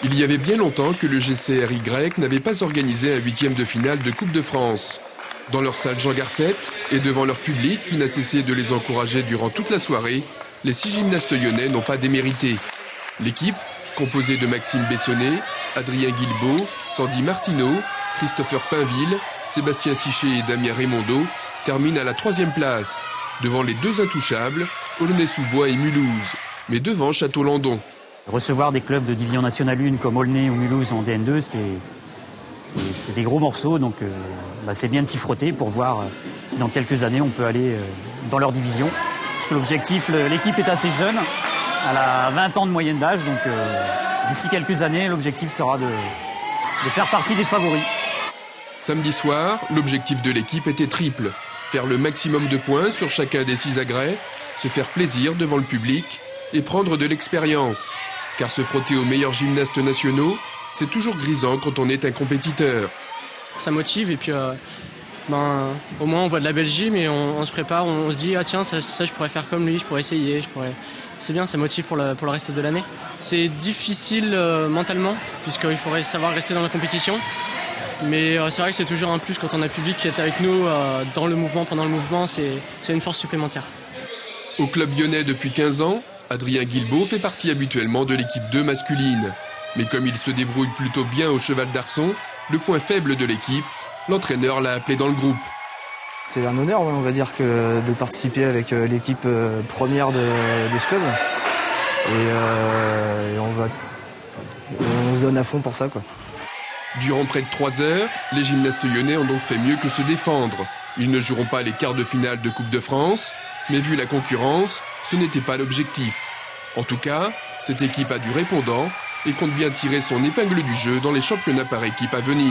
Il y avait bien longtemps que le GCRY n'avait pas organisé un 8e de finale de Coupe de France. Dans leur salle Jean Garcet et devant leur public qui n'a cessé de les encourager durant toute la soirée, les 6 gymnastes lyonnais n'ont pas démérité. L'équipe, composée de Maxime Bessonnet, Adrien Guilbeault, Sandy Martineau, Christopher Pinville, Sébastien Sichet et Damien Raymondeau, termine à la 3e place, devant les 2 intouchables, Aulnay-sous-Bois et Mulhouse, mais devant Château-Landon. Recevoir des clubs de division nationale 1 comme Aulnay ou Mulhouse en DN2, c'est des gros morceaux, donc c'est bien de s'y frotter pour voir si dans quelques années on peut aller dans leur division. Parce que l'objectif, l'équipe est assez jeune, elle a 20 ans de moyenne d'âge, donc d'ici quelques années, l'objectif sera de faire partie des favoris. Samedi soir, l'objectif de l'équipe était triple. Faire le maximum de points sur chacun des 6 agrès, se faire plaisir devant le public et prendre de l'expérience. Car se frotter aux meilleurs gymnastes nationaux, c'est toujours grisant quand on est un compétiteur. Ça motive et puis au moins on voit de la belle gym et on se prépare, on se dit ah tiens ça je pourrais faire comme lui, je pourrais essayer, c'est bien, ça motive pour le reste de l'année. C'est difficile mentalement puisqu'il faudrait savoir rester dans la compétition. Mais c'est vrai que c'est toujours un plus quand on a le public qui est avec nous dans le mouvement, pendant le mouvement, c'est une force supplémentaire. Au club lyonnais depuis 15 ans, Adrien Guilbeault fait partie habituellement de l'équipe 2 masculine. Mais comme il se débrouille plutôt bien au cheval d'arçon, le point faible de l'équipe, l'entraîneur l'a appelé dans le groupe. C'est un honneur, on va dire, de participer avec l'équipe première de ce club. Et on se donne à fond pour ça, quoi. Durant près de 3 heures, les gymnastes lyonnais ont donc fait mieux que se défendre. Ils ne joueront pas les quarts de finale de Coupe de France, mais vu la concurrence, ce n'était pas l'objectif. En tout cas, cette équipe a du répondant et compte bien tirer son épingle du jeu dans les championnats par équipe à venir.